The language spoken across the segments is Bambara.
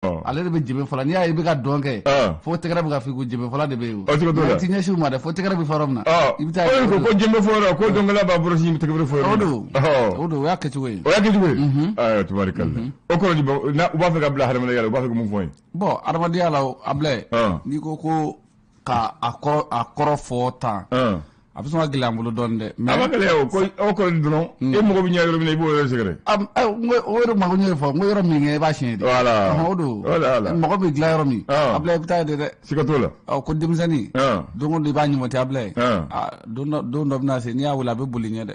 ale de bɛ jɛbɛ fɔlɔ n'i y'a ye i bɛ ka dɔn kɛ fo tɛgɛrɛ bɛ ka f'i ko jɛbɛ fɔlɔ de bɛ yen o ti ɲɛsiw ma dɛ fo tɛgɛrɛ bɛ fɔlɔ min na i bɛ taa ko jɛbɛ fɔlɔ ko dɔnkɛla b'a bolo si tɛgɛrɛ fɔlɔ o don o y'a kɛcogo ye tubarikalla o kɔrɔ u b'a fɛ ka bila hadamadenya la u b'a fɛ ka mun fɔ ye bon hadamadenya la Ablaye n'i ko ka a kɔrɔ fɔ tan a bɛ sɔn ka gɛlɛya an bolo dɔɔnin dɛ mais a ma gɛlɛya o kɔrɔ dɔrɔn e mago bɛ ɲɛ yɔrɔ min na i b'o yɔrɔ sɛgɛrɛ o yɔrɔ mago ɲɛ fɔ n ko yɔrɔ min kɛ i b'a siɲɛ de voilà o don mɔgɔ bɛ dilan yɔrɔ min Ablaye i bɛ taa de dɛ siga t'o la ko denmisɛnnin don o don i b'a ɲuman tɛ Ablaye don dɔ bɛna se n'i y'a wele a bɛ boli ɲɛ dɛ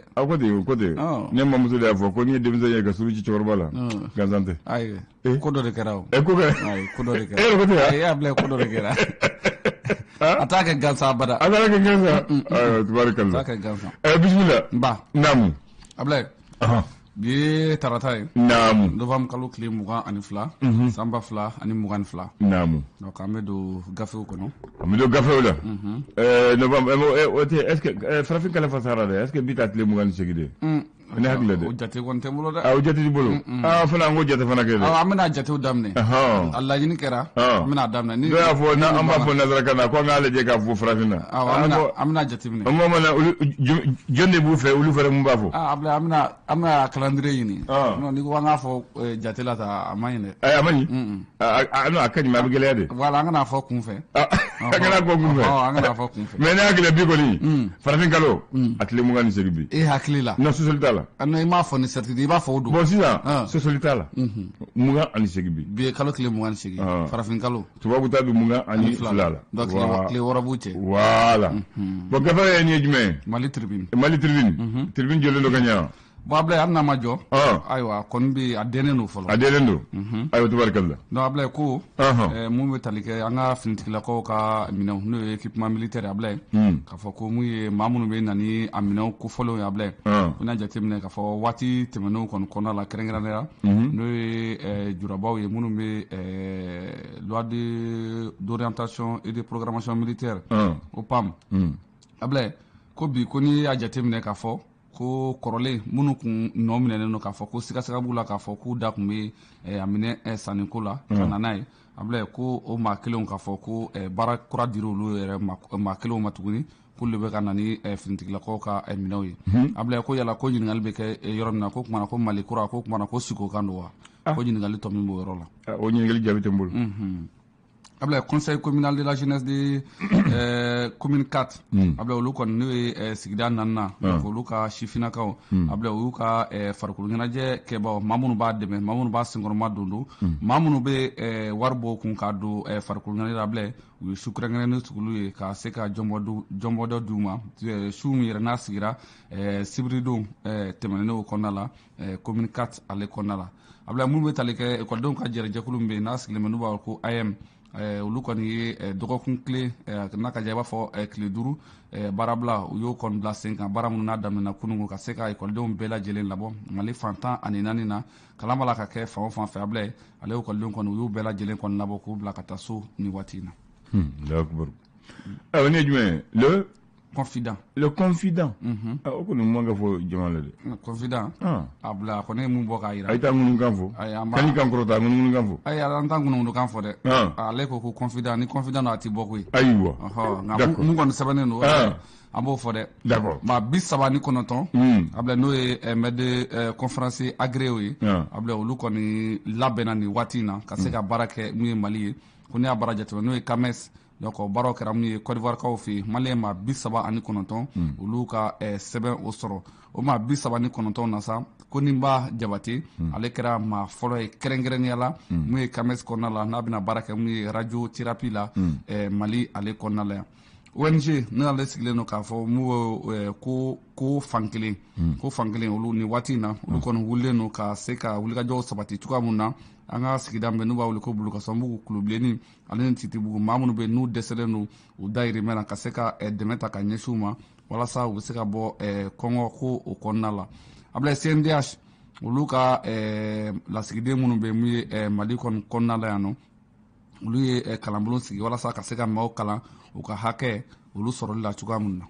ko ten ne mamuso de y'a fɔ ko n'i ye denmisɛn ye ka suru ci cɛkɔrɔba la gansan tɛ ayi ko dɔ de kɛra o ko kɛ ko dɔ de kɛra e Ablaye ko dɔ de kɛra a t'a kɛ gansan abada a t'a kɛ gansan tubarikalla a t'a kɛ gansan bisimila nba naamu Ablaye bi ye tarata ye naamu novembre kalo tile 22 san 2022 naamu donc an bɛ don gafew kɔnɔ an bɛ don gafew la novembre o tɛ est ce que farafin kalafa sahara dɛ est ce que bi ta tile 28 de ne hakili la dɛ o jate kɔni tɛ n bolo dɛ o jate t'i bolo fana an ko jate fana kɛ dɛ an bɛna jatew daminɛ a laɲini kɛra an bɛna daminɛ ni dɔ y'a fɔ an b'a fɔ nanzarakan na ko an k'a lajɛ k'a fɔ farafin na an bɛna jateminɛ o tuma na jɔn de b'u fɛ olu fɛnɛ mun b'a fɔ Ablaye an bɛna calendrier ɲini n'i ko an k'a fɔ jate la ta a ma ɲi dɛ a ma ɲi a ka ɲi mais a bɛ gɛlɛya de voilà an kana fɔ kun fɛ an kana fɔ kun fɛ an kana fɔ kun fɛ mais ne hakili la bi kɔni farafin kalo a tile 28 bi e hakili la non sosoli t'a la i m'a fɔ ni certitude i b'a fɔ o don bon sisan sosoli t'a la 28 bi bi ye kalo tile 28 farafin kalo tubabu ta bi 22 la donc tile wɔɔrɔ b'u cɛ voilà bon gafe ye nin ye jumɛn ye Mali Tribune tribune jɔlen do ka ɲɛ bon Ablaye hali n'a ma jɔ ayiwa kɔni bɛ a dɛnnen don fɔlɔ a dɛnnen don ayiwa tubarikalla donc Ablaye ko mun bɛ tali kɛ an ka finitigilakaw ka minɛnw n'o ye équipement militaire Ablaye k'a fɔ ko mun ye maa minnu bɛ na ni a minɛnw kofɔlenw ye Ablaye ko n'a jateminɛ k'a fɔ waati tɛmɛnenw kɔni kɔnɔna la kɛrɛnkɛrɛnnenya n'o ye jurabaw ye minnu bɛ loi d'orientation et de programmation militaire o PAM Ablaye ko bi ko n'i y'a jateminɛ k'a fɔ ko kɔrɔlen minnu kun nɔ minɛnen don k'a fɔ ko sigasɛgɛ b'u la k'a fɔ k'u da kun bɛ a minɛ sanniko la ka na n'a ye Ablaye ko o maa kelenw k'a fɔ ko baara kura dir'u olu yɛrɛ maa kelenw ma tuguni k'olu de bɛ ka na ni finitigilakaw ka minɛnw ye Ablaye ko yala ko ɲininkali bɛ kɛ yɔrɔ min na ko kumana ko Mali kura ko kumana ko siko kan don wa ko ɲininkali tɔ min b'o yɔrɔ la o ɲininkali jaabi tɛ n bolo Ablaye conseil communal de la jeunesse de commune 4 Ablaye olu kɔni n'o ye sigida 4nan olu ka sifinnakaw Ablaye u y'u ka farikolo ɲɛnajɛ kɛbaaw maa minnu b'a dɛmɛ maa minnu b'a senkɔrɔma don maa minnu bɛ wari bɔ kun k'a don farikolo ɲɛnajɛ Ablaye u ye su kɛrɛnkɛrɛnnen tig'olu ye ka se ka jɔnbɔdɔ d'u ma su min yɛrɛ n'a sigira sibiridon tɛmɛnenw kɔnɔna la commune 4 ale kɔnɔna la Ablaye minnu bɛ tali kɛ ekɔlidenw ka jɛrɛjɛkulu min bɛ yen n'a sigilen bɛ n'u b'a fɔ ko AM olu kɔni ye dɔgɔkun tile n'a ka diya i b'a fɔ tile 5 baarabila u y'o kɔni bila sen kan baara minnu n'a daminɛna kununko ka se ka ekɔlidenw bɛɛ lajɛlen labɔ Mali fan 14 na kalan b'a la ka kɛ fan o fan fɛ Ablaye ale ekɔlidenw kɔni u y'u bɛɛ lajɛlen kɔni labɔ k'u bila ka taa so ni waati in na. Ayiwa ne ye jumɛn ye le confident o kɔni man kan fɔ jama la dɛ confident a bila a kɔni ye mun bɔ k'a yira a ye taa ŋunukan fɔ kan'i kan kɔrɔta ŋunukan fɔ ayi an t'a ŋunukan fɔ dɛ ale ko confident ni confident don a ti bɔ koyi ayiwa nka mun kɔni sɛbɛnnen don an b'o fɔ dɛ d'accord maa 39 Ablaye n'o ye maître de conférence agréé ye Ablaye olu kɔni labɛnna nin waati in na ka se ka baara kɛ mun ye Mali ye ko ne y'a baara jateminɛ n'o ye CAMES donc baaraw kɛra mun ye Côte d'Ivoire kaw fɛ yen Maliyɛn maa 39 olu ka sɛbɛn o sɔrɔ o maa 39 na sa ko ni b'a jabate ale kɛra maa fɔlɔ ye kɛrɛnkɛrɛnnenya la mun ye CAMES kɔnɔna la n'a bɛna baara kɛ mun ye radiothérapie la Mali ale kɔnɔna la yan ONG n'ale sigilen don k'a fɔ mun ko fankelen olu ni waati in na olu kɔni wulilen don ka se ka wulikajɔw sabati cogoya mun na an ka sigida min n'u b'a wele ko Bulukasunbugu Kulobilenni ale ni Titibugu maa minnu bɛ n'u dɛsɛlen don u dayirimɛ na ka se ka dɛmɛ ta ka ɲɛsin u ma walasa u bɛ se ka bɔ kɔngɔ ko o kɔnɔna la Ablaye CNDH olu ka lasigiden minnu bɛ mun ye Mali kɔnɔna la yan nɔ olu ye kalanbulon sigi walasa ka se ka maaw kalan u ka hakɛ olu sɔrɔli la cogoya min na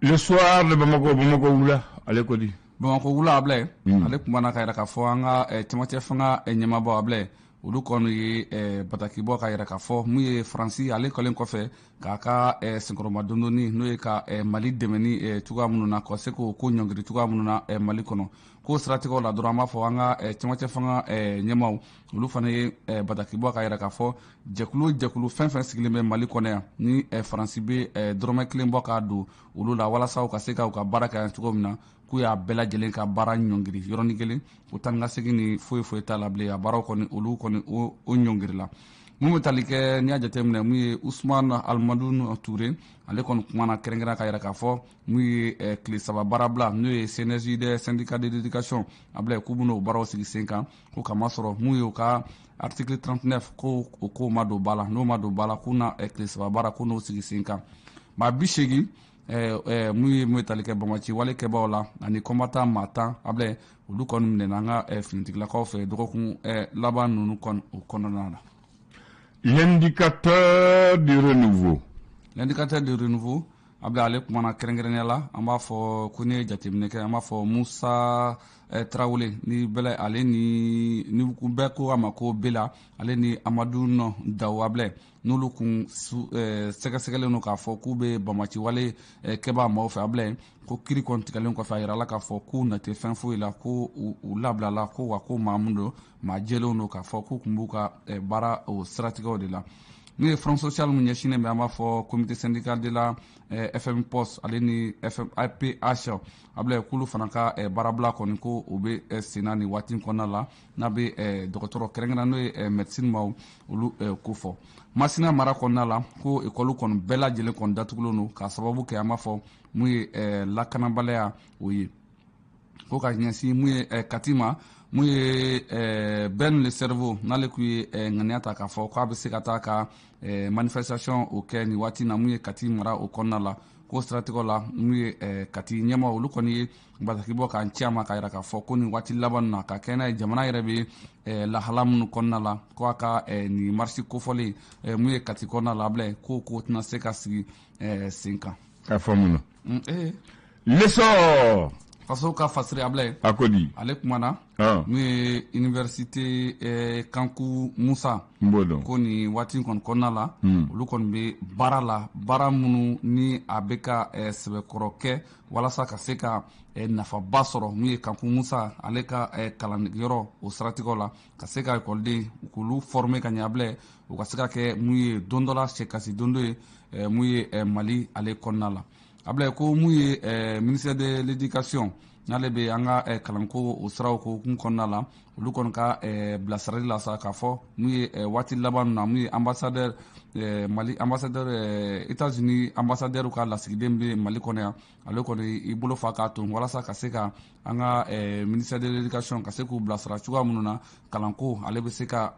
le soir de Bamako wula ale ko di Bamako wula Ablaye ale kuma na ka yɛrɛ k'a fɔ an ka cɛmancɛ fanga ɲɛmaabɔ Ablaye olu kɔni ye bataki bɔ ka yɛrɛ k'a fɔ mun ye Faransi ale kɔlen kɔfɛ k'a ka senkɔrɔma dondonni n'o ye ka Mali dɛmɛni cogoya minnu na ka se k'o ko ɲɔngiri cogoya minnu na Mali kɔnɔ ko siratigɛw la dɔrɔn an b'a fɔ an ka cɛmancɛ fanga ɲɛmaw olu fana ye bataki bɔ ka yɛrɛ k'a fɔ jɛkulu fɛn fɛn sigilen bɛ Mali kɔnɔ yan ni Faransi bɛ dɔrɔmɛ kelen bɔ k'a don olu la walasa u ka se ka u ka baara kɛ yan cogo min na k'u y'a bɛɛ lajɛlen ka baara ɲɔngiri yɔrɔnin kelen u tan ka segin ni foyi t'a la bilen a baaraw kɔni olu kɔni o ɲɔngiri la mun bɛ tali kɛ n'i y'a jateminɛ mun ye Usman Almadou Touré ale kɔni kumana kɛrɛnkɛrɛn ka yɛrɛ k'a fɔ mun ye tile 3 baarabila n'o ye CNSJ des syndicats d'éducation a bila k'u bɛn'o baaraw sigi sen kan ko kamasɔrɔ mun ye u ka article 39 ko ma don ba la n'o ma don ba la k'u na tile 3 baara ko n'o sigi sen kan maa 80 mun ye tali kɛ bamaci wale kɛbaaw la ani combattant maa 10 a bila olu kɔni minɛna an ka finitigilakaw fɛ dɔgɔkun laban ninnu kɔni o kɔnɔna na. L'indicateur du renouveau. L'indicateur du renouveau a bila ale kumana kɛrɛnkɛrɛnnenya la an b'a fɔ ko ni jateminɛ kɛ an b'a fɔ Musa Tarawele ni bɛlɛ ale ni bɛɛ ko a ma ko Bela ale ni Amadu Dawu a bila n'olu kun sɛgɛsɛgɛlen don k'a fɔ k'u bɛ bamaci wale kɛbaa maaw fɛ a bila ko kiri kɔni tigɛlen kɔfɛ a yirala k'a fɔ k'u nate fɛn foyi la ko u labilala ko wa ko maa mun don maa jɛlenw don k'a fɔ k'u kun b'u ka baara o siratigɛw de la n'u ye front social mun ɲɛsinnen bɛ an b'a fɔ comité syndical de la FM Post ale ni FMIPH a bila k'olu fana ka baarabila kɔni ko u bɛ senna ni waati kɔnɔna la n'a bɛ dɔgɔtɔrɔ kɛrɛnkɛrɛn n'o ye médecine maaw olu ko fɔ Masina mara kɔnɔna la ko école kɔni bɛɛ lajɛlen kɔni datugulen don k'a sababu kɛ an b'a fɔ mun ye lakanabaliya o ye ko ka ɲɛsin mun ye Katima mun ye Ben le cerveau n'ale kun ye ŋaniya ta k'a fɔ k'a bɛ se ka taa ka manifestation o kɛ nin waati na mun ye Kati mara o kɔnɔna la ko siratigɛw la mun ye Kati ɲɛma olu kɔni ye bataki bɔ k'an ci a ma k'a yira k'a fɔ ko nin waati laban na ka kɛ n'a ye jamana yɛrɛ bɛ lahala minnu kɔnɔna la ko a ka nin marisi kofɔlen mun ye Kati kɔnɔna la a bila ko tɛna se ka sigi sen kan. A fɔ mun na. Leçon. Faso ka fasiri a bila a ko di ale kumana mun ye université Kanku Musa ko nin waati kɔni kɔnɔna la olu kɔni bɛ baara la baara minnu ni a bɛ ka sɛbɛkɔrɔ kɛ walasa ka se ka nafaba sɔrɔ mun ye Kanku Musa ale ka kalanyɔrɔ o siratigɛw la ka se ka ekɔliden k'olu former ka ɲɛ a bila u ka se ka kɛ mun ye don dɔ la sɛkasi don dɔ ye mun ye Mali ale kɔnɔna la a bila ko mun ye ministère de l'éducation n'ale bɛ an ka kalanko o siraw ko kun kɔnɔna la olu kɔni ka bilasirali la sa k'a fɔ mun ye waati laban na mun ye ambassadeur Mali ambassadeur États-Unis ambassadeur ka lasigiden bɛ Mali kɔnɔ yan ale kɔni i bolo fa k'a ton walasa ka se ka an ka ministère de l'éducation ka se k'u bilasira cogoya minnu na kalanko ale bɛ se ka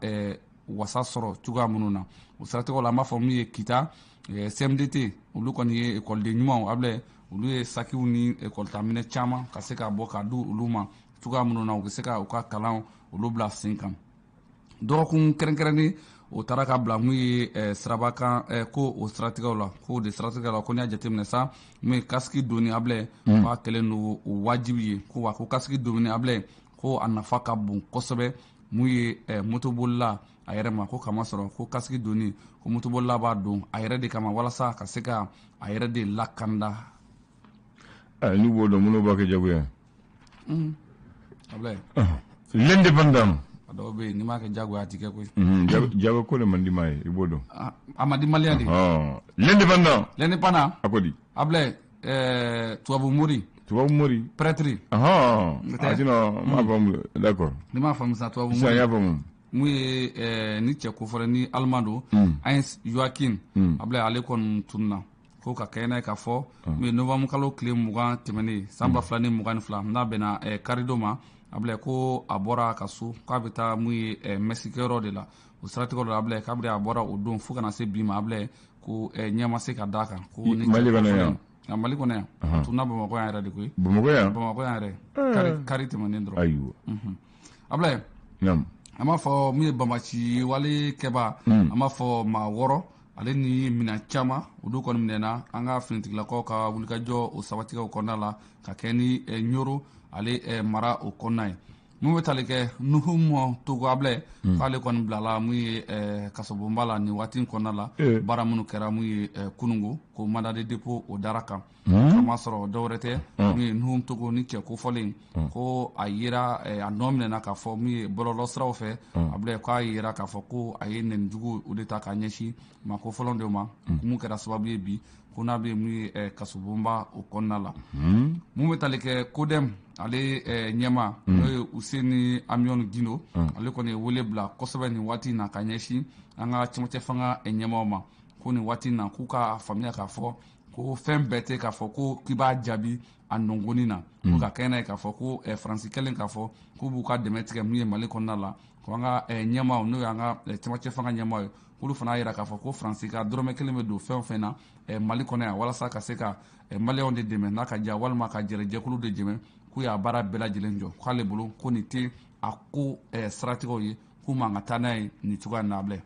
wasa sɔrɔ cogoya minnu na o siratigɛw la an b'a fɔ mun ye Kita CMDT olu kɔni ye ekɔliden ɲumanw a bila olu ye sakiw ni ekɔlitaminɛ caman ka se ka bɔ ka di olu ma cogoya minnu na u bɛ se ka u ka kalan olu bila sen kan dɔgɔkun kɛrɛnkɛrɛnnen o taara ka bila mun ye sirabakan ko o siratigɛw la ko de siratigɛw la ko n'i y'a jateminɛ sa mun ye kasiki donni a bila k'a kɛlen don o wajibi ye ko wa ko kasiki donni a bila ko a nafa ka bon kosɛbɛ mun ye motobolila a yɛrɛ ma ko kamasɔrɔ ko kasiki donni ko motobolila b'a don a yɛrɛ de kama walasa ka se ka a yɛrɛ de lakanda. N'u b'o dɔn minnu b'a kɛ jagoya. L'indépendant. A dɔw bɛ yen n'i m'a kɛ jagoya a ti kɛ koyi. Jago ko de man di maa ye i b'o dɔn. A ma di maliyɛn de. L'indépendant. L'indépendant. A ko di. A bila tubabu mori. Tubabu mori. Prêtre. Sinon m'a faamu d'accord. N'i m'a faamu sa tubabu mori. Sisan y'a faamu. Mun ye ni cɛ kofɔlɛ ni Allemand don. Heinz Joachim. A bila ale kɔni tununa. Ko ka kɛ n'a ye k'a fɔ mun ye novembre kalo tile 20 tɛmɛnen san 2022 n'a bɛnna karido ma a bila ko a bɔra ka so k'a bɛ taa mun ye mɛsikɛyɔrɔ de la o siratigɛw de la a bila k'a bɛ a bɔra o don fo kana se bi ma a bila ko ɲɛ ma se ka d'a kan ko ni Mali kɔnɔ yan a Mali kɔnɔ yan a tunna Bamakɔ yan yɛrɛ de koyi Bamakɔ yan yɛrɛ kari tɛmɛnen dɔrɔn ayiwa a bila an b'a fɔ mun ye bamaci wale kɛba an b'a fɔ maa 6 ale ni minɛn caman olu kɔni minɛna an ka finitigilakaw ka wulikajɔ o sabatigɛw kɔnɔna la ka kɛ ni ɲoro ale mara o kɔnɔna ye mun bɛ tali kɛ Nuhu Togo Ablaye k'ale kɔni bilala mun ye kasobonba la nin waati kɔnɔna la baara minnu kɛra mun ye kunungo ko mandat de dépôt o dara kan kama sɔrɔ dɔwɛrɛ tɛ mun ye Nuhu Togo ni cɛ kofɔlen ko a yera a nɔ minɛna k'a fɔ mun ye bɔlɔlɔ siraw fɛ Ablaye k'a yera k'a fɔ ko a ye nɛnijugu o de ta k'a ɲɛsin ma kofɔlɔn de ma mun kɛra sababu ye bi ko n'a bɛ mun ye kasobonba o kɔnɔna la mun bɛ tali kɛ Kodem ale ɲɛma n'o ye Useni Amion Gindo ale kɔni ye wele bila kosɛbɛ nin waati in na ka ɲɛsin an ka cɛmancɛ fanga ɲɛmaw ma ko nin waati in na k'u ka faamuya k'a fɔ ko fɛn bɛɛ tɛ k'a fɔ ko k'i b'a jaabi a nɔngɔnni na ko ka kɛnɛ ye k'a fɔ ko Faransi kɛlen k'a fɔ k'u b'u ka dɛmɛ tigɛ min ye Mali kɔnɔna la ko an ka ɲɛmaw n'o ye an ka cɛmancɛ fanga ɲɛmaw ye olu fana yira k'a fɔ ko Faransi ka dɔrɔmɛ kelen bɛ don fɛn o fɛn na Mali kɔnɔ yan walasa ka se ka Maliyɛnw de dɛmɛ n'a ka diya walima ka jɛkulu de dɛmɛ k'u y'a baara bɛɛ lajɛlen jɔ k'ale bolo ko nin tɛ a ko siratigɛw ye k'u man ka taa n'a ye nin cogoya in na Ablaye.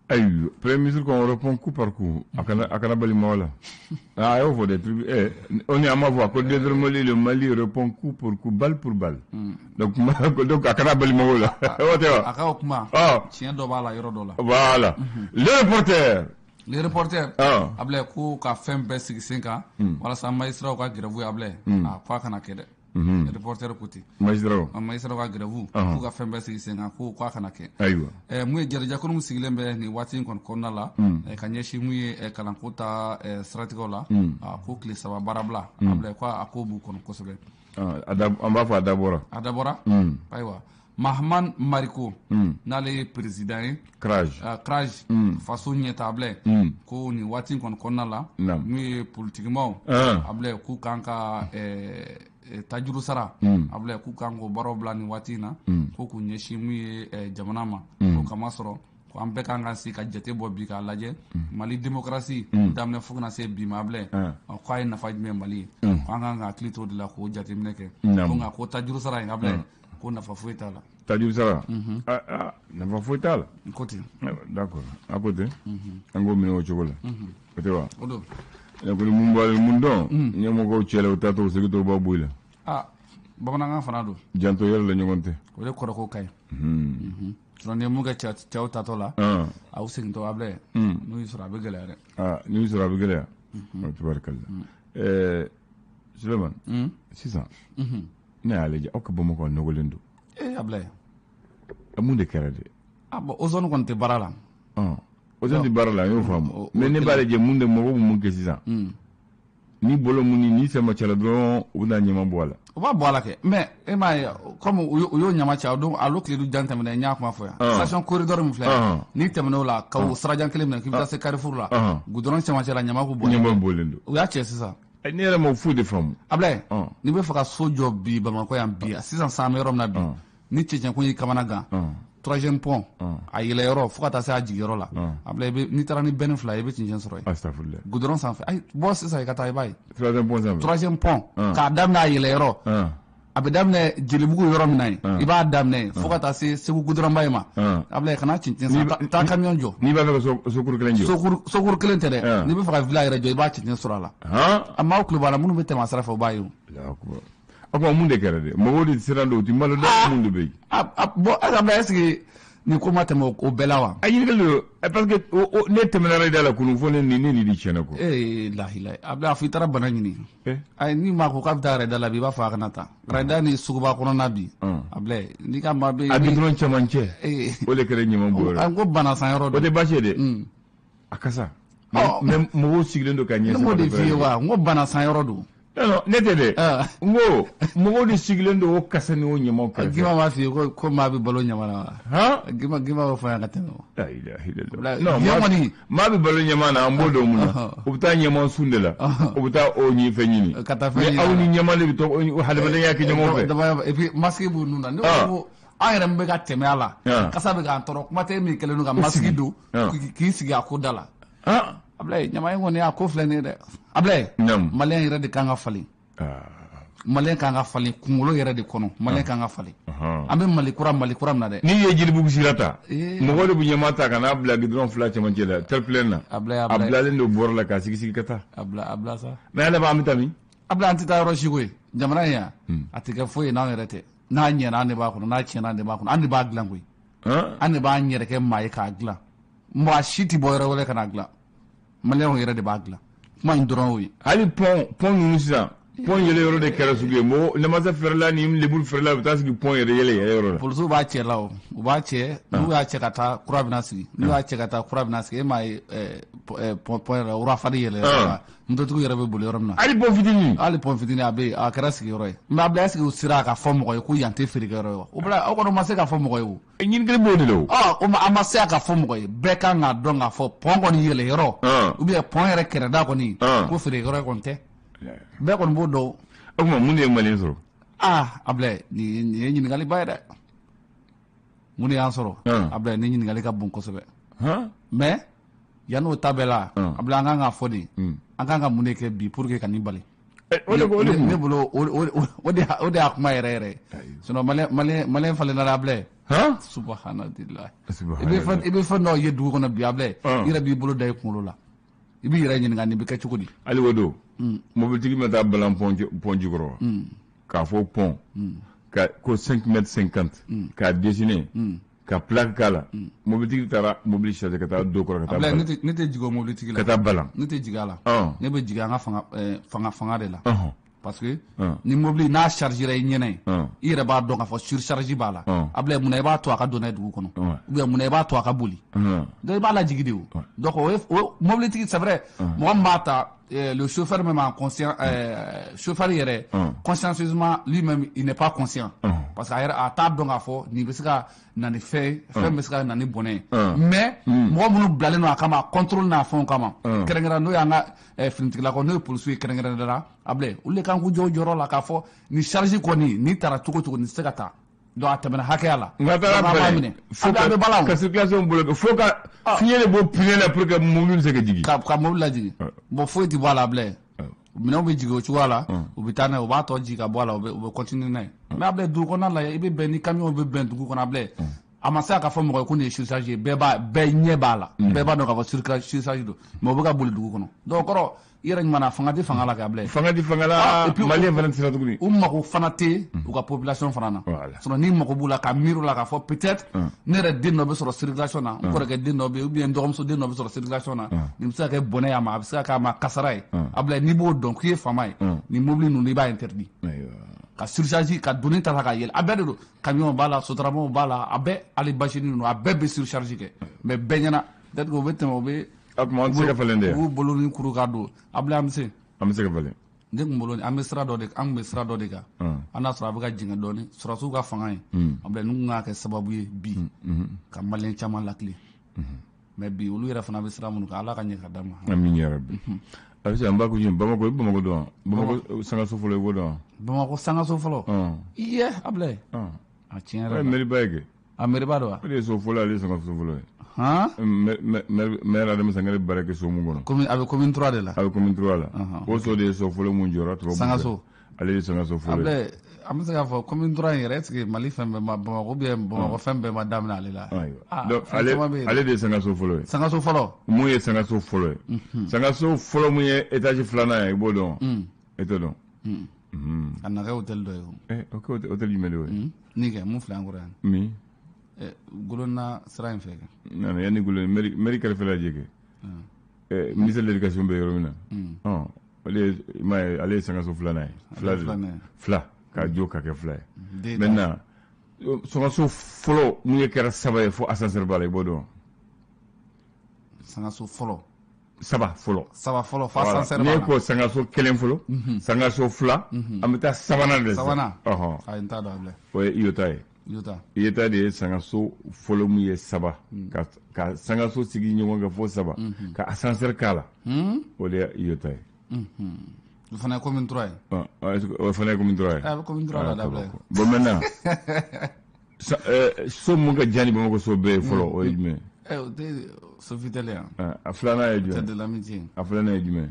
Aïe, Premier ministre qu'on répond coup par coup, à Kanabali Ah, on est à ma voix, quand le Mali répond coup pour coup, balle pour balle. Donc à Kanabali Maola. Voilà. Les reporters, Ablaye, ko ka fɛn bɛɛ sigi sen kan walasa magistraw ka grève Ablaye a ko a kana kɛ dɛ reporter ko ten magistraw ka grève ko ka fɛn bɛɛ sigi sen kan ko a kana kɛ mun ye jɛrɛjakulu min sigilen bɛ nin waati in kɔni kɔnɔna la ka ɲɛsin mun ye kalanko ta siratigɛw la ko tile 3 baarabila Ablaye ko a ko b'u kɔnɔ kosɛbɛ an b'a fɔ a dabɔra ayiwa Mahaman Mariko n'ale ye président ye Kraj faso ɲɛta Ablaye ko nin waati kɔni kɔnɔna la mun ye politikimaw Ablaye k'u kan ka tajuru sara Ablaye k'u kan k'o baaraw bila nin waati in na ko k'u ɲɛsin mun ye jamana ma ko kama sɔrɔ ko an bɛɛ kan ka sigi ka jate bɔ bi k'a lajɛ Mali démocratie daminɛ fo kana se bi ma Ablaye k'a ye nafa jumɛn Mali ye ko an kan ka hakili to o de la k'o jateminɛ kɛ ko nka ko tajuru sara in Ablaye ko nafa foyi t'a la. Tajuru sara nafa foyi t'a la. D'accord a ko ten an k'o minɛ o cogo la o tɛ wa ko ni mun b'ale mun dɔn ɲɛmɔgɔw cɛ la u taa to segin to b'a bɔ i la bamanankan fana don janto yɛrɛ la ɲɔgɔn tɛ o de kɔrɔ ko ka ɲi sinon ni mun kɛ cɛw tatɔ la aw segintɔ Ablaye n'u y'i sɔrɔ a bɛ gɛlɛya dɛ n'u y'i sɔrɔ a bɛ gɛlɛya tubarikala Suleman sisan ne y'a lajɛ aw ka Bamakɔ nɔgɔlen don Ablaye mun de kɛra de bon ozone kɔni tɛ baara la ozone tɛ baara la an y'o faamu mais ne b'a lajɛ mun de mɔgɔw bɛ mun kɛ sisan ni bolo mun ni sɛma cɛla dɔrɔn u bɛna ɲama bɔ a la u b'a bɔ a la kɛ mais e m'a ye comme u y'o ɲama cɛ don alo tile jan tɛmɛna n y'a kuma fɔ yan station corridor min filɛ n'i tɛmɛn'o la ka o sirajan kelen minɛ k'i bɛ taa se Carrefour la goudron cɛmancɛ la ɲama b'u bɔ ɲama bɔlen don u y'a cɛ sisan ne yɛrɛ ma foyi de faamu Ablaye n'i bɛ fɛ ka so jɔ bi Bamakɔ yan bi sisan san bɛ yɔrɔ min na bi ni cɛncɛn ko y'i kamana gan 3e pont a yɛlɛ yɔrɔ fo ka taa se a jigiyɔrɔ la Ablaye n'i taara ni bɛnni fila i bɛ cɛncɛn sɔrɔ yen astafurlahi goudron sanfɛ bɔ sisan i ka taa i b'a ye 3e pont k'a daminɛ a yɛlɛ yɔrɔ a bɛ daminɛ Jelibugu yɔrɔ min na yen i b'a daminɛ fo ka taa se Segu goudronba in ma Ablaye kana cɛncɛn san taa camion jɔ n'i b'a fɛ ka sokuru kelen jɔ sokuru kelen tɛ dɛ n'i bɛ fɛ ka villa yɛrɛ jɔ i b'a cɛncɛn sɔrɔ a la a maaw tulo b'a la minnu bɛ tɛmɛ a sira fɛ o b'a ye o ko mun de kɛra de mɔgɔw de siran don u ti malo da mun de bɛ yen bon Ablaye est-ce que ni ko ma tɛmɛ o bɛɛ la wa a ɲininkali don parce que ne tɛmɛna radio la kunun fo ne ni di tiɲɛna ko lahilayi Ablaye a fɔ i taara bana ɲini ni maa ko k'a bɛ taa radio la bi i b'a fɔ a kana taa radio ni suguba kɔnɔna bi Ablaye n'i ka maa bɛ a bɛ dɔrɔn cɛmancɛ o de kɛra ɲaman bɔ an ko bana san yɔrɔ o tɛ baasi ye dɛ a kasa mais mɔgɔw sigilen don ka ɲɛ ne m'o de f'i ye wa n ko bana san yɔrɔ don ne tɛ dɛ n ko mɔgɔw de sigilen don o kasa ni o ɲamaw kɛrɛfɛ Gima b'a f'i ye ko maa bɛ balo ɲama na wa Gima b'o fɔ yan ka tɛmɛ non maa bɛ balo ɲama na an b'o dɔn mun na u bɛ taa ɲama sun de la u bɛ taa o ɲi fɛn ɲini mais aw ni ɲama de bɛ to hadamadenya kɛ ɲɔgɔn fɛ et puis masque b'u nun na ne ko an yɛrɛ min bɛ ka tɛmɛ a la kasa bɛ k'an tɔɔrɔ kuma tɛ min kɛlen don ka masque don k'i sigi a ko da la Ablaye ɲama in kɔni a ko filɛ nin ye dɛ Ablaye Maliyɛn yɛrɛ de kan ka falen Maliyɛn kan ka falen kunkolo yɛrɛ de kɔnɔ Maliyɛn kan ka falen an bɛ Mali kura min na dɛ n'i ye Jelibugu sira ta mɔgɔ de bɛ ɲama ta ka n'a bila goudron fila cɛmancɛ la terre-pleine na a bilalen don bɔrɔ la k'a sigi ka taa Ablaye sa mais ale b'an bɛ taa min Ablaye an tɛ taa yɔrɔ si koyi jamana in yan a tɛ kɛ foyi ye n'anw yɛrɛ tɛ n'a ɲɛna an de b'a kɔnɔ n'a tiɲɛna an de b'a kɔnɔ an de b'a dilan koyi an de b'an yɛrɛ kɛ maa ye k'a dilan maa si tɛ bɔ yɔrɔ wɛrɛ ka n'a dilan maliyɛnw yɛrɛ de b'a dilan kuma in dɔrɔn y'o ye hali pont ninnu sisan pont yɛlɛ yɔrɔ de kɛra sugu ye mɔgɔ namasa feerela ni leburu feerela u bɛ taa sigi pont yɛrɛ yɔrɔ la polisiw b'a cɛ la o u b'a cɛ n'u y'a cɛ ka taa kura bɛna sigi n'u y'a cɛ ka taa kura bɛna sigi e m'a ye pont yɛrɛ wurafari yɛlɛ yɔrɔ la mototigiw yɛrɛ bɛ boli yɔrɔ min na hali pont fitinin a bɛ yen a kɛra sigiyɔrɔ ye mais a bila sigi o sira ka fɔ mɔgɔ ye ko yan tɛ feerekɛyɔrɔ ye o bila aw kɔni ma se ka fɔ mɔgɔ ye o ɲininkali b'o de la o a ma se ka fɔ mɔgɔ ye bɛɛ kan k'a dɔn k'a fɔ pont kɔni yɛlɛyɔrɔ ou bien pont yɛrɛ kɛrɛda kɔni ko feerekɛyɔrɔ kɔni tɛ bɛɛ kɔni b'o dɔn o tuma mun de ye maliyɛn sɔrɔ Ablaye nin ye ɲininkali ba ye dɛ mun de y'an sɔrɔ Ablaye ni ɲininkali ka bon kosɛbɛ mais yan'o ta bɛɛ la Ablaye an kan k'a fɔ de an kan ka mun de kɛ bi pour que ka nin bali ne bolo o de y'a kuma yɛrɛ yɛrɛ sinon maliyɛn falen na Ablaye subhanallah i bɛ fɛn dɔ ye dugu kɔnɔ bi Ablaye i yɛrɛ b'i bolo da i kunkolo la i b'i yɛrɛ ɲininka nin bɛ kɛ cogo di hali o don mobilitigi ma taa balan pont jukɔrɔ k'a fɔ pont ko 5 mètres 50 k'a dessiner ka plaque k'a la mobilitigi taara mobili charger ka taa do kɔrɔ ka taa balan ne tɛ jigin o mobilitigi la ka taa balan ne tɛ jigin a la ne bɛ jigin an ka fanga de la parce que ni mobili n'a chargera i ɲɛna ye i yɛrɛ b'a dɔn k'a fɔ surcharge b'a la Ablaye munna i b'a to a ka donna dugu kɔnɔ ou bien munna i b'a to a ka boli donc i b'a lajigin de o donc o mobilitigi c'est vrai mɔgɔ min b'a ta le chauffeur même en conscient chauffeur yɛrɛ consciencieusement lui-même il n'est pas conscient parce que a t'a dɔn k'a fɔ nin bɛ se ka na ni fɛn bɛ se ka na ni bɔnɛ ye mais mɔgɔ minnu bilalen don a kama contrôle n'a fɛnw kama kɛrɛnkɛrɛn n'o y'an ka finitigilakaw n'o ye polisiw ye kɛrɛnkɛrɛnnen la Ablaye olu de kan k'u jɔ o jɔyɔrɔ la k'a fɔ ni charge kɔni n'i taara cogo cogo nin tɛ se ka taa donc a tɛmɛna hakɛya la nka taara minɛ a bɛ balan ka circulation bolo fo ka fiɲɛ de bɔ pneu la pour que mobili bɛ se ka jigin ka mobili lajigin bon foyi tɛ bɔ a la Ablaye minɛnw bɛ jigin o cogoya la u bɛ taa n'a ye u b'a tɔ jigin ka bɔ a la u bɛ continuer n'a ye mais Ablaye dugu kɔnɔna la i bɛ bɛn ni camion bɛ bɛn dugu kɔnɔ Ablaye a ma se k'a fɔ mɔgɔ ye ko nin ye surcharge ye bɛɛ ɲɛ b'a la bɛɛ b'a dɔn k'a fɔ surcharge don mais u bɛ ka boli dugu kɔnɔ donc kɔrɔ i yɛrɛ ɲuman na fanga tɛ fanga la kɛ Ablaye fanga tɛ fanga la maliyɛn fana tɛ se ka tuguni u mago fana tɛ u ka population fana na sinon ni mago b'u la ka miiri la k'a fɔ peut-être ne yɛrɛ den dɔ bɛ sɔrɔ circulation na n kɔrɔkɛ den dɔ bɛ yen ou bien n dɔgɔmuso den dɔ bɛ sɔrɔ circulation na nin bɛ se ka kɛ bɔnɛ y'a ma a bɛ se ka kɛ a ma kasara ye Ablaye n'i b'o dɔn k'i ye faama ye nin mobili ninnu i b'a interdit ka surcharge ka donni ta ka yɛlɛ a bɛɛ de don camion b'a la sotaramaw b'a la a bɛɛ hali bachine ninnu a bɛɛ bɛ surcharge kɛ mais bɛɛ ɲɛna peut-être que o bɛ tɛmɛ o bɛ a tuma an tɛ se ka falen dɛ u b'u bolo ni kuru ka don Ablaye an bɛ se ka falen ne tun bolo an bɛ sira dɔ de kan an n'a sɔrɔ a bɛ ka jigin dɔɔnin sɔrɔsiw ka fanga ye Ablaye ninnu kan ka kɛ sababu ye bi ka maliyɛn caman lakile mais bi olu yɛrɛ fana bɛ sira minnu kan Ala ka ɲɛ ka d'a ma amin ya rabbi a bɛ se an b'a ko Bamako dɔn Bamako sangaso fɔlɔ i b'o dɔn Bamako sangaso fɔlɔ iye Ablaye a tiɲɛ yɛrɛ la mairie ye kɛ a mairie ba don wa o de ye so fɔlɔ ale ye sangaso fɔlɔ ye maire Adamu Sangare baara kɛ so mun kɔnɔ a bɛ commune 3 de la a bɛ commune 3 la o so de ye so fɔlɔ mun jɔra sangaso ale ye sangaso fɔlɔ Ablaye an bɛ se k'a fɔ commune 3 in yɛrɛ est-ce que Mali fɛn bɛɛ ma Bamako bien Bamako fɛn bɛɛ ma daminɛ ale la donc ale de ye sangaso fɔlɔ ye sangaso fɔlɔ mun ye sangaso fɔlɔ ye sangaso fɔlɔ mun ye étage 2nan ye i b'o dɔn e t'o dɔn a na kɛ hôtel dɔ ye o kɛ hôtel jumɛn de ye nin kɛ mun filɛ an kɔrɔ yan min Golona sira in fɛ kɛ non yanni Golona mairie kɛrɛfɛla je kɛ ministère de l'éducation bɛ yɔrɔ min na ale ye sangaso 2nan ye fila k'a jɔ ka kɛ 2 ye maintenant sangaso fɔlɔ mun ye kɛra 3 ye fo ascenseur b'a la i b'o dɔn sangaso fɔlɔ 3 fɔlɔ fo ascenseur b'a la n'i ko sangaso 1 fɔlɔ sangaso 2 an bɛ taa 3nan de sabanan ayi n t'a dɔn Ablaye o ye Iyota ye Iyota de ye sangaso fɔlɔ mun ye 3 ka sangaso sigi ɲɔgɔn kan fo 3 ka ascenseur k'a la o de ye Iyota ye o fana ye commune 3 ye o fana ye commune 3 ye a bɛ commune 3 la Ablaye bon maintenant so mun ka jan ni Bamako so bɛɛ ye fɔlɔ o ye jumɛn o tɛ Sofitel yan a 2nan ye jumɛn tête de l'amitié a 2nan ye jumɛn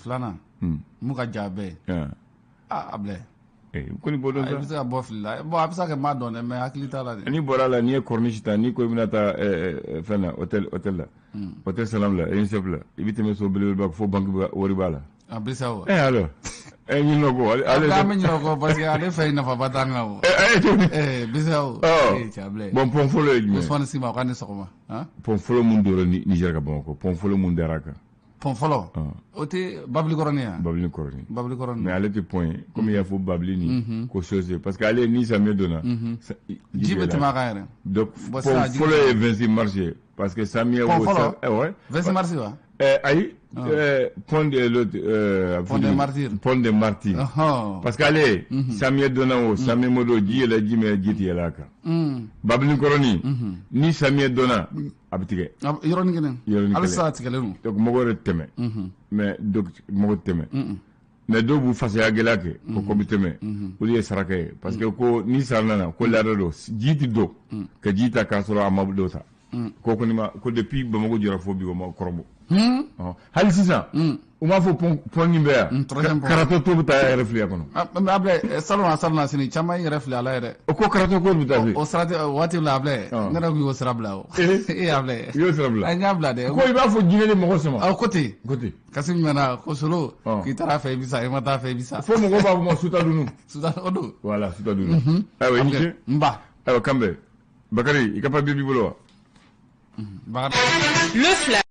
2nan mun ka jan bɛɛ ye Ablaye ko ni bɔ dɔn sa i bɛ se ka bɔ fili la bon a bɛ se ka kɛ n b'a dɔn dɛ mais hakili t'a la dɛ n'i bɔra la n'i ye corniche ta n'i ko i bɛna taa fɛn na hôtel la hôtel Salam la UNICEF la i bɛ tɛmɛ so belebeleba fo banque wari b'a la a Bissau alors Nyinogo, allez, Nyinogo, parce qu'il allait faire une fois dans Bissau. Bon, pour follow, Ousmane Sima, on est sur moi. Pour follow Mundo, Niger Gabonko, pour follow Munderaka. Pour follow. Ote Babli Coronia. Babli Coronia. Babli Coronia. Mais allez, te point, comme il y a faux Babli ni, parce qu'allez, ni ça me donne. Jibet Marare. Donc, pour follow Vinci Marché, parce que ça m'y a ouais. Vinci Marché, aïe, pont de Martyr. Pont de Martyr. Parce qu'allez, ça m'y a donné, ça m'y modo, dit la Jimé, dit la Babli Coroni, ni ça m'y a donné. Abtige. Yorongene. Alsa tigalenu. Donc mogore teme. Mais donc mogore teme. Mais do bu fase agelake ko komiteme. Uli sarake parce que ko ni sarnana ko la do jiti do ka jita ka soro amabu do ta. Ko ko nima ko depuis ba mogo jora fo bi ko ma korbo. Hali sisa. Uma fo pon nimbe ya. Karato to buta refli akono. Able salona sini chama refli ala ere. Ko karato ko buta fi. O sarate wati la able. Ngara ko sarabla o. Able. Yo sarabla. Anya bla de. Ko iba fo jine mo sama. Côté. Kasim mena ko solo ki tara fe bisa e mata fe bisa. Fo mo go ba mo suta dunu. Suta odo. Voilà, suta dunu. Ah oui, ni mba. Ah Kambe. Bakari, il capable de bibolo. Le flash.